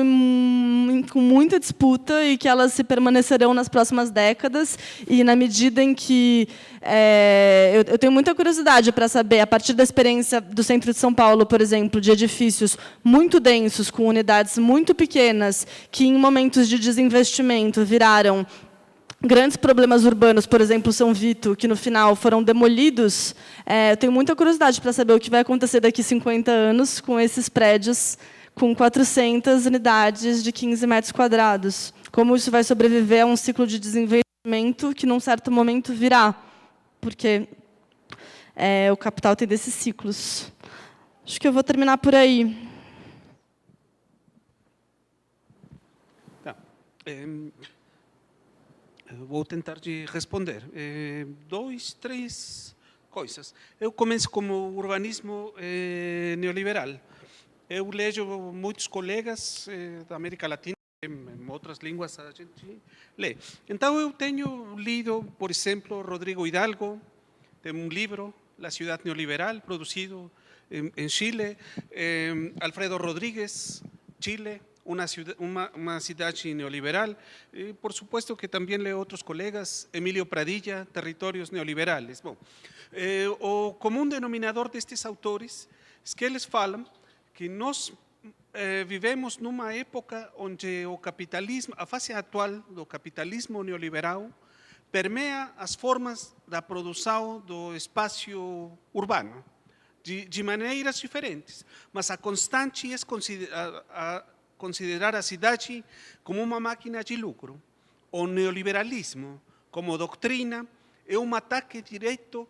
com muita disputa e que elas se permanecerão nas próximas décadas. E, na medida em que eu tenho muita curiosidade para saber, a partir da experiência do centro de São Paulo, por exemplo, de edifícios muito densos, com unidades muito pequenas, que, em momentos de desinvestimento, viraram grandes problemas urbanos, por exemplo, São Vito, que, no final, foram demolidos. Eu tenho muita curiosidade para saber o que vai acontecer daqui a 50 anos com esses prédios com 400 unidades de 15 metros quadrados. Como isso vai sobreviver a um ciclo de desinvestimento que, num certo momento, virá, porque o capital tem desses ciclos. Acho que eu vou terminar por aí. Tá. Vou tentar de responder. 2, 3 coisas. Eu começo como urbanismo neoliberal. Eu leio muitos colegas da América Latina, em outras línguas a gente lê. Então, eu tenho lido, por exemplo, Rodrigo Hidalgo, tem um livro, La Ciudad Neoliberal, produzido en Chile, Alfredo Rodríguez, Chile, una cidade neoliberal, por supuesto que também leo outros colegas, Emílio Pradilla, Territórios Neoliberales. Bom, o comum denominador destes autores é que eles falam que nós vivemos numa época onde o capitalismo, a fase atual do capitalismo neoliberal, permeia as formas da produção do espaço urbano, de maneiras diferentes, mas a constante é considerar a cidade como uma máquina de lucro. O neoliberalismo, como doutrina, é um ataque direto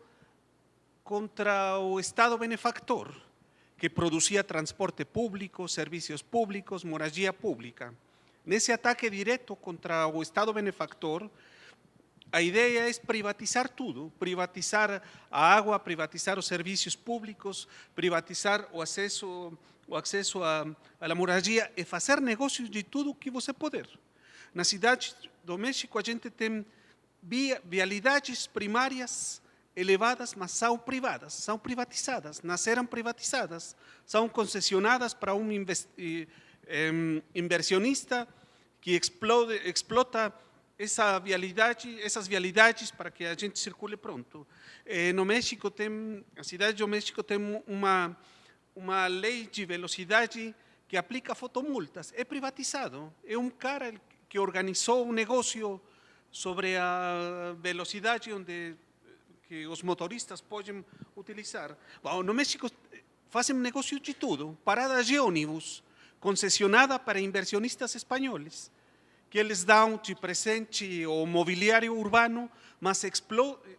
contra o Estado benefactor, que produzia transporte público, serviços públicos, moradia pública. Nesse ataque direto contra o Estado benefactor, a ideia é privatizar tudo, privatizar a água, privatizar os serviços públicos, privatizar o acesso à moradia e fazer negócios de tudo o que você puder. Na cidade do México, a gente tem vialidades primárias elevadas, mas são privadas, são privatizadas, nasceram privatizadas, são concessionadas para um inversionista que explota essas vialidades para que a gente circule pronto. No México a cidade do México tem uma lei de velocidade que aplica fotomultas, é privatizado, é um cara que organizou um negócio sobre a velocidade que os motoristas podem utilizar. Bom, no México fazem negócio de tudo, paradas de ônibus, concessionada para inversionistas espanhóis, que eles dão de presente o mobiliário urbano, mas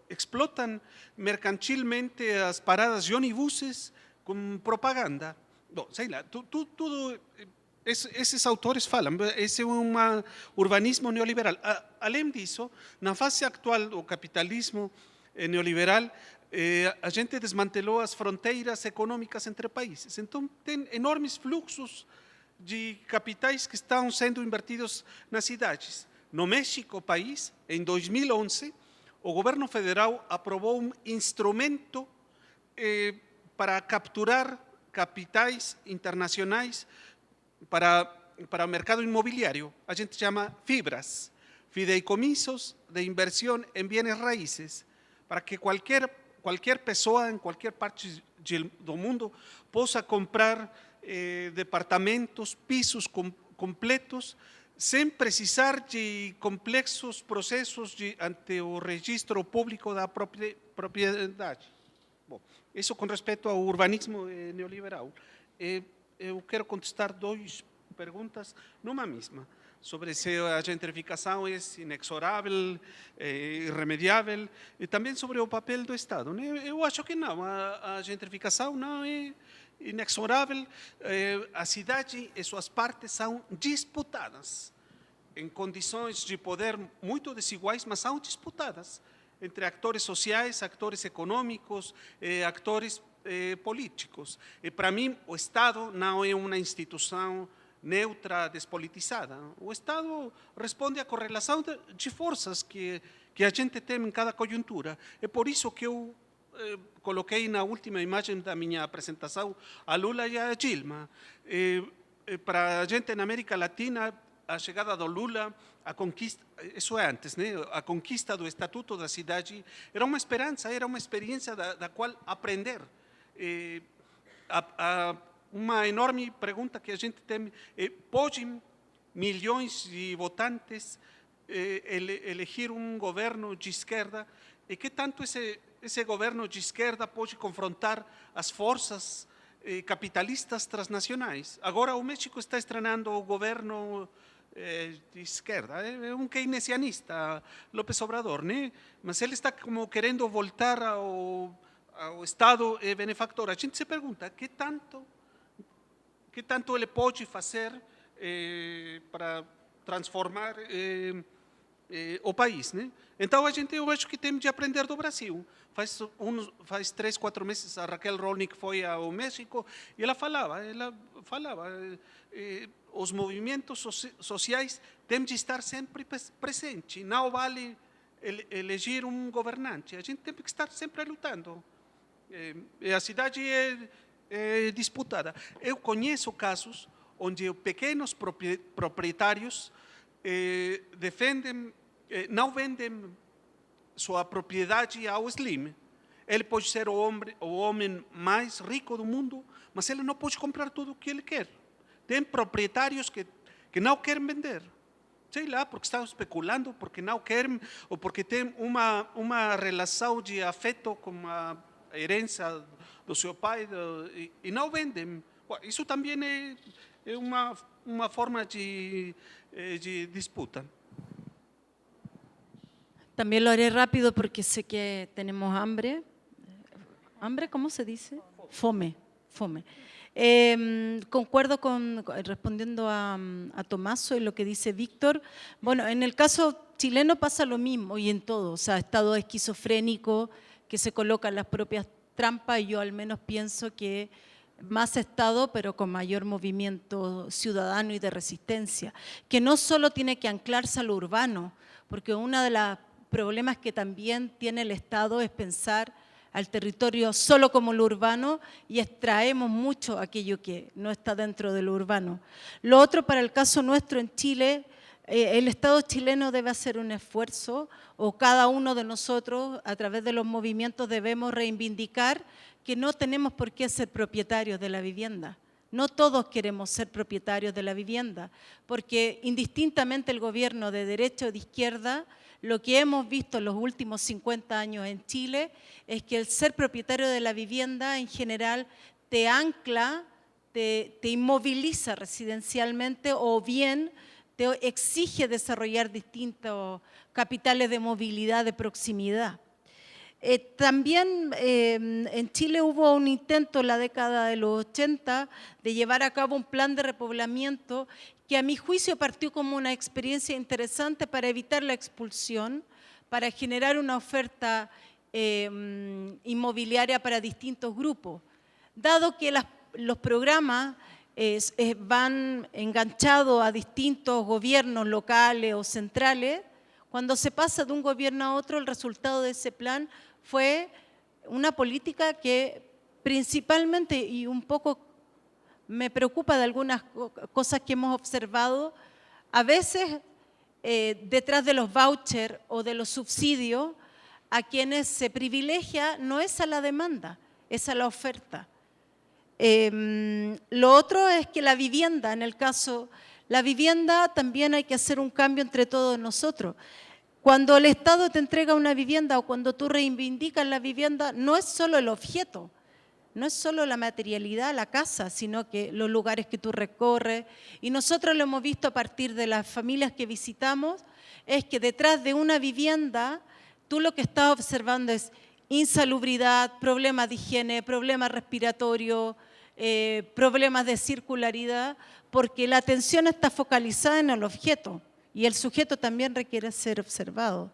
explotam mercantilmente as paradas de ônibus com propaganda. Bom, sei lá, tudo esses autores falam, esse é um urbanismo neoliberal. Além disso, na fase atual do capitalismo neoliberal, a gente desmantelou as fronteiras econômicas entre países. Então, tem enormes fluxos de capitais que estão sendo invertidos nas cidades. No México, país, em 2011, o governo federal aprovou um instrumento para capturar capitais internacionais para o mercado imobiliário. A gente chama FIBRAS, Fideicomisos de Inversión en Bienes Raíces, para que qualquer pessoa em qualquer parte do mundo possa comprar departamentos, pisos completos, sem precisar de complexos processos ante o registro público da propriedade. Bom, isso com respeito ao urbanismo neoliberal. Eu quero contestar duas perguntas numa mesma, sobre se a gentrificação é inexorável, irremediável, e também sobre o papel do Estado. Eu acho que não, a gentrificação não é inexorável. A cidade e suas partes são disputadas em condições de poder muito desiguais, mas são disputadas entre actores sociais, actores econômicos, actores políticos. E para mim, o Estado não é uma instituição neutra, despolitizada. O Estado responde à correlação de forças que a gente tem em cada conjuntura. É por isso que eu coloquei na última imagem da minha apresentação a Lula e a Dilma. Para a gente na América Latina, a chegada do Lula, a conquista, isso é antes, né? A conquista do Estatuto da Cidade era uma esperança, era uma experiência da qual aprender. Uma enorme pergunta que a gente tem é: podem milhões de votantes elegir um governo de esquerda? E que tanto esse governo de esquerda pode confrontar as forças capitalistas transnacionais? Agora o México está estrenando o governo de esquerda, é um keynesianista, López Obrador, né? Mas ele está como querendo voltar ao Estado benefactor. A gente se pergunta, que tanto ele pode fazer para transformar o país, né? Então, eu acho que temos de aprender do Brasil. Faz 3, 4 meses, a Raquel Rolnick foi ao México e ela falava os movimentos sociais têm de estar sempre presentes. Não vale eleger um governante. A gente tem que estar sempre lutando. A cidade disputada. Eu conheço casos onde pequenos proprietários não vendem sua propriedade ao Slim. Ele pode ser o homem mais rico do mundo, mas ele não pode comprar tudo o que ele quer. Tem proprietários que não querem vender. Sei lá, porque estão especulando, porque não querem, ou porque tem uma relação de afeto com a herança do seu pai e não vendem. Isso também é uma forma de disputa. También lo haré rápido porque sé que tenemos hambre. ¿Hambre? ¿Cómo se dice? Fome. Concuerdo respondiendo a Tomaso y lo que dice Víctor. Bueno, en el caso chileno pasa lo mismo y en todo. O sea, estado esquizofrénico que se colocan las propias trampas y yo al menos pienso que más Estado, pero con mayor movimiento ciudadano y de resistencia, que no solo tiene que anclarse a lo urbano, porque uno de los problemas que también tiene el Estado es pensar al territorio solo como lo urbano y extraemos mucho aquello que no está dentro de lo urbano. Lo otro, para el caso nuestro en Chile, el Estado chileno debe hacer un esfuerzo, o cada uno de nosotros a través de los movimientos debemos reivindicar que no tenemos por qué ser propietarios de la vivienda. No todos queremos ser propietarios de la vivienda, porque indistintamente el gobierno de derecha o de izquierda, lo que hemos visto en los últimos 50 años en Chile es que el ser propietario de la vivienda en general te ancla, te inmoviliza residencialmente o bien te exige desarrollar distintos capitales de movilidad de proximidad. También en Chile hubo un intento en la década de los 80 de llevar a cabo un plan de repoblamiento que a mi juicio partió como una experiencia interesante para evitar la expulsión, para generar una oferta inmobiliaria para distintos grupos. Dado que los programas van enganchados a distintos gobiernos locales o centrales, cuando se pasa de un gobierno a otro, el resultado de ese plan fue una política que principalmente, y un poco me preocupa de algunas cosas que hemos observado, a veces detrás de los vouchers o de los subsidios, a quienes se privilegia no es a la demanda, es a la oferta. Lo otro es que la vivienda, en el caso, la vivienda también hay que hacer un cambio entre todos nosotros. Cuando el Estado te entrega una vivienda o cuando tú reivindicas la vivienda, no es solo el objeto, no es solo la materialidad, la casa, sino que los lugares que tú recorres. Y nosotros lo hemos visto a partir de las familias que visitamos, es que detrás de una vivienda, tú lo que estás observando es insalubridad, problemas de higiene, problemas respiratorios, problemas de circularidad, porque la atención está focalizada en el objeto y el sujeto también requiere ser observado.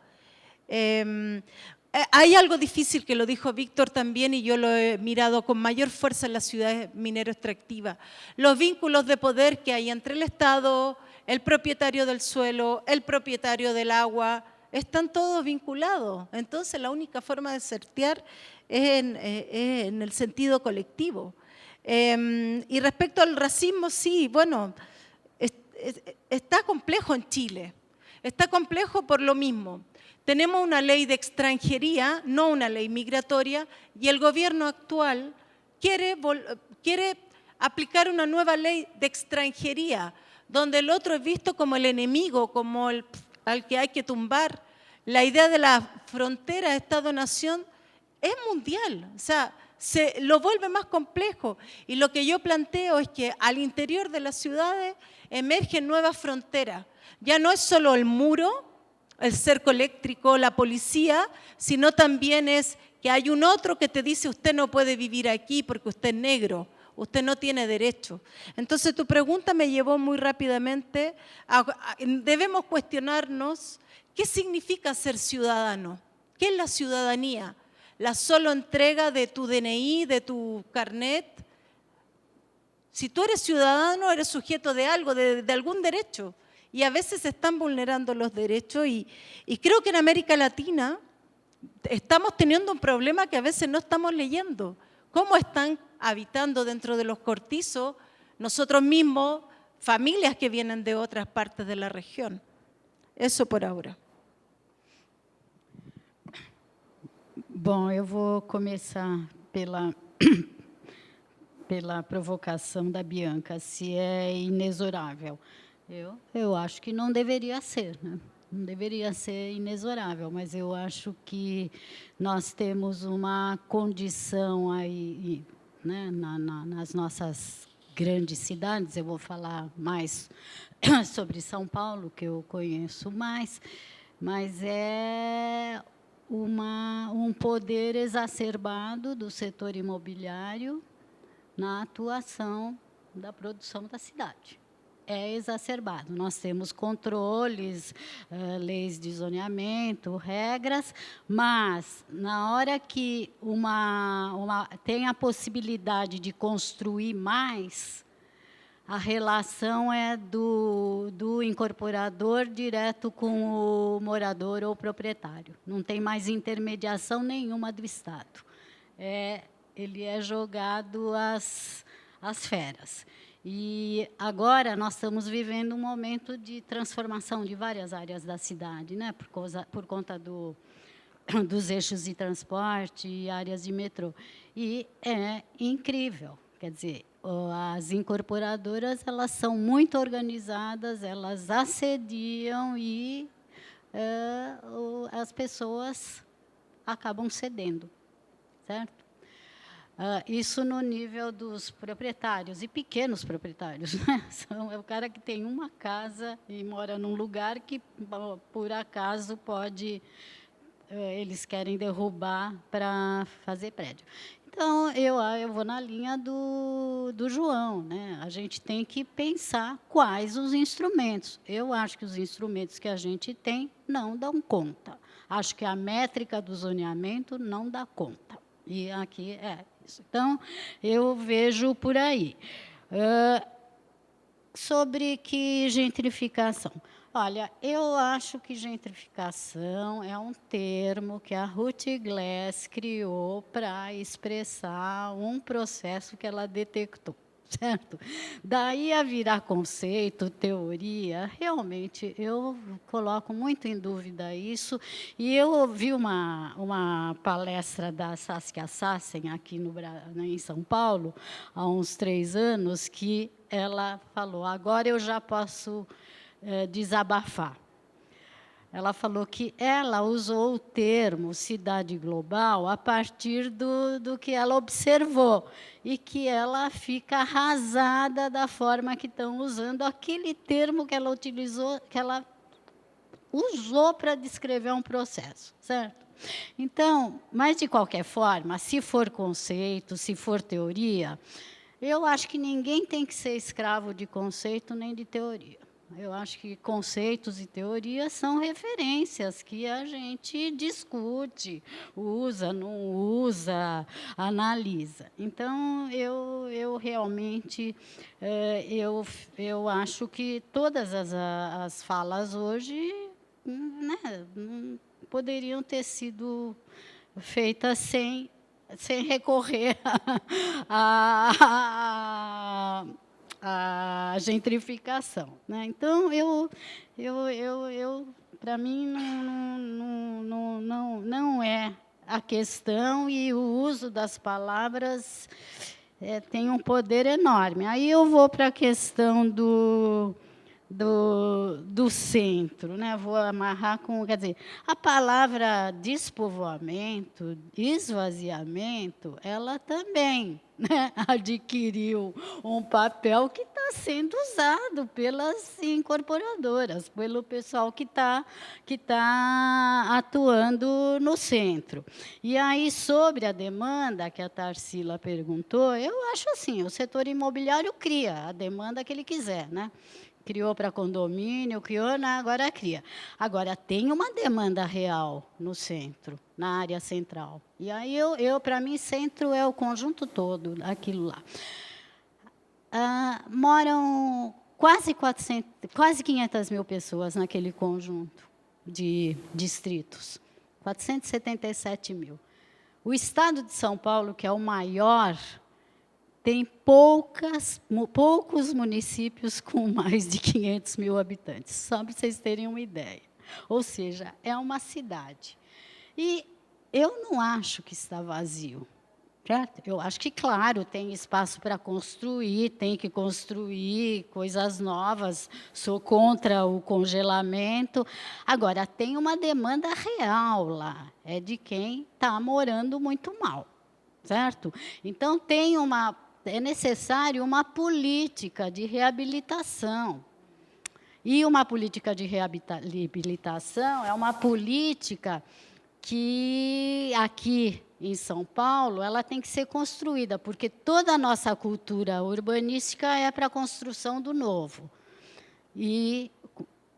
Hay algo difícil que lo dijo Víctor también y yo lo he mirado con mayor fuerza en las ciudades minero-extractivas. Los vínculos de poder que hay entre el Estado, el propietario del suelo, el propietario del agua, están todos vinculados. Entonces la única forma de sortear es en el sentido colectivo. Y respecto al racismo, sí, bueno, está complejo en Chile. Está complejo por lo mismo. Tenemos una ley de extranjería, no una ley migratoria, y el gobierno actual quiere aplicar una nueva ley de extranjería, donde el otro es visto como el enemigo, como al que hay que tumbar. La idea de la frontera Estado-Nación es mundial, o sea, se lo vuelve más complejo. Y lo que yo planteo es que al interior de las ciudades emergen nuevas fronteras. Ya no es solo el muro, el cerco eléctrico, la policía, sino también es que hay un otro que te dice usted no puede vivir aquí porque usted es negro, usted no tiene derecho. Entonces tu pregunta me llevó muy rápidamente debemos cuestionarnos qué significa ser ciudadano, qué es la ciudadanía, la solo entrega de tu DNI, de tu carnet. Si tú eres ciudadano, eres sujeto de algo, de algún derecho. Y a veces se están vulnerando los derechos y creo que en América Latina estamos teniendo un problema que a veces no estamos leyendo. cómo están habitando dentro de los cortizos nosotros mismos, familias que vienen de otras partes de la región. Eso por ahora. Bom, eu vou começar pela provocação da Bianca, se é inexorável. Eu acho que não deveria ser, né? Não deveria ser inexorável, mas eu acho que nós temos uma condição aí, né, nas nossas grandes cidades. Eu vou falar mais sobre São Paulo, que eu conheço mais, mas é um poder exacerbado do setor imobiliário na atuação da produção da cidade. É exacerbado. Nós temos controles, leis de zoneamento, regras, mas, na hora que tem a possibilidade de construir mais, a relação é do incorporador direto com o morador ou proprietário. Não tem mais intermediação nenhuma do Estado. Ele é jogado às feras. E agora nós estamos vivendo um momento de transformação de várias áreas da cidade, né? Por conta dos eixos de transporte e áreas de metrô. E é incrível. Quer dizer, as incorporadoras, elas são muito organizadas, elas assediam e as pessoas acabam cedendo, certo? Isso no nível dos proprietários, e pequenos proprietários, né? É o cara que tem uma casa e mora num lugar que, por acaso, eles querem derrubar para fazer prédio. Então, eu vou na linha do João, né? A gente tem que pensar quais os instrumentos. Eu acho que os instrumentos que a gente tem não dão conta. Acho que a métrica do zoneamento não dá conta. E aqui é isso. Então, eu vejo por aí. Sobre que gentrificação? Olha, eu acho que gentrificação é um termo que a Ruth Glass criou para expressar um processo que ela detectou, certo? Daí a virar conceito, teoria, realmente eu coloco muito em dúvida isso. E eu ouvi uma palestra da Saskia Sassen aqui em São Paulo, há uns 3 anos, que ela falou, agora eu já posso desabafar. Ela falou que ela usou o termo cidade global a partir do que ela observou e que ela fica arrasada da forma que estão usando aquele termo que ela utilizou, que ela usou para descrever um processo, certo? Então, mas de qualquer forma, se for conceito, se for teoria, eu acho que ninguém tem que ser escravo de conceito nem de teoria. Eu acho que conceitos e teorias são referências que a gente discute, usa, não usa, analisa. Então, eu realmente eu acho que todas as falas hoje, né, poderiam ter sido feitas sem recorrer a gentrificação, né? Então, para mim, não é a questão, e o uso das palavras tem um poder enorme. Aí eu vou para a questão do centro, né? Vou amarrar com, quer dizer, a palavra despovoamento, esvaziamento, ela também, né, adquiriu um papel que está sendo usado pelas incorporadoras, pelo pessoal que tá atuando no centro. E aí, sobre a demanda que a Tarsila perguntou, eu acho assim, o setor imobiliário cria a demanda que ele quiser, né? Criou para condomínio, agora cria. Agora, tem uma demanda real no centro, na área central. E aí, para mim, centro é o conjunto todo, aquilo lá. Moram quase 500 mil pessoas naquele conjunto de distritos. 477 mil. O estado de São Paulo, que é o maior, tem poucos municípios com mais de 500 mil habitantes, só para vocês terem uma ideia. Ou seja, é uma cidade. E eu não acho que está vazio. Certo? Eu acho que, claro, tem espaço para construir, tem que construir coisas novas, sou contra o congelamento. Agora, tem uma demanda real lá, é de quem está morando muito mal, certo? Então, é necessário uma política de reabilitação. E uma política de reabilitação é uma política que, aqui em São Paulo, ela tem que ser construída, porque toda a nossa cultura urbanística é para a construção do novo. E,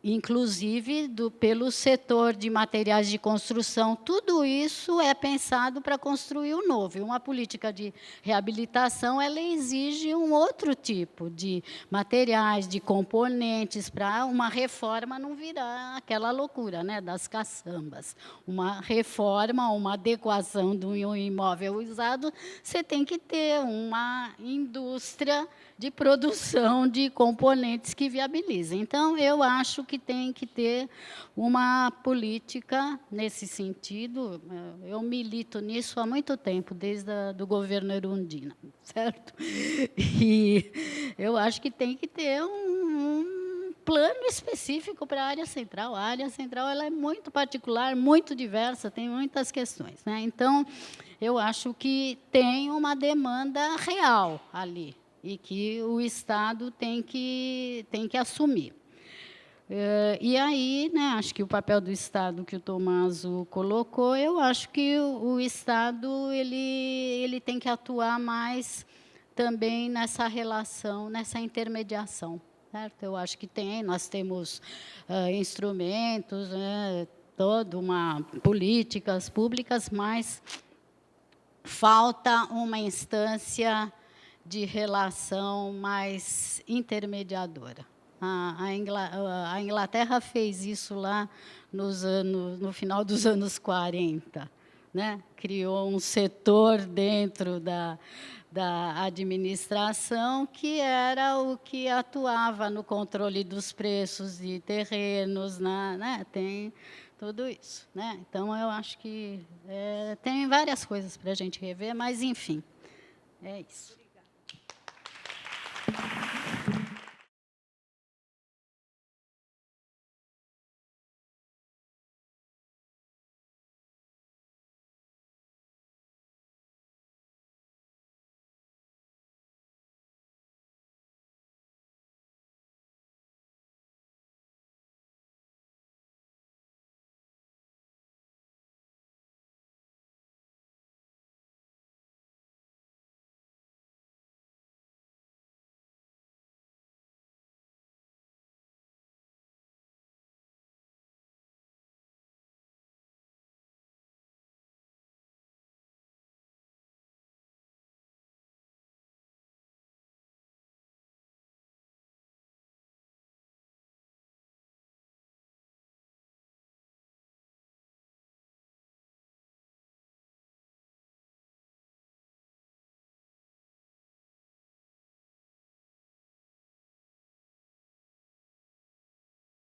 inclusive, pelo setor de materiais de construção, tudo isso é pensado para construir o novo. E uma política de reabilitação, ela exige um outro tipo de materiais, de componentes, para uma reforma não virar aquela loucura, né, das caçambas. Uma reforma, uma adequação de um imóvel usado, você tem que ter uma indústria de produção de componentes que viabilizem. Então, eu acho que tem que ter uma política nesse sentido. Eu milito nisso há muito tempo, desde o governo Erundina, certo? E eu acho que tem que ter um plano específico para a área central. A área central ela é muito particular, muito diversa, tem muitas questões, né? Então, eu acho que tem uma demanda real ali, e que o Estado tem que assumir. E aí, né, acho que o papel do Estado que o Tomaso colocou, eu acho que o Estado ele tem que atuar mais também nessa relação, nessa intermediação, certo? Eu acho que nós temos instrumentos, né, políticas públicas, mas falta uma instância de relação mais intermediadora. A Inglaterra fez isso lá no final dos anos 40, né? Criou um setor dentro da administração que era o que atuava no controle dos preços de terrenos, né? Tem tudo isso, né? Então, eu acho que tem várias coisas para a gente rever, mas, enfim, é isso. Obrigada.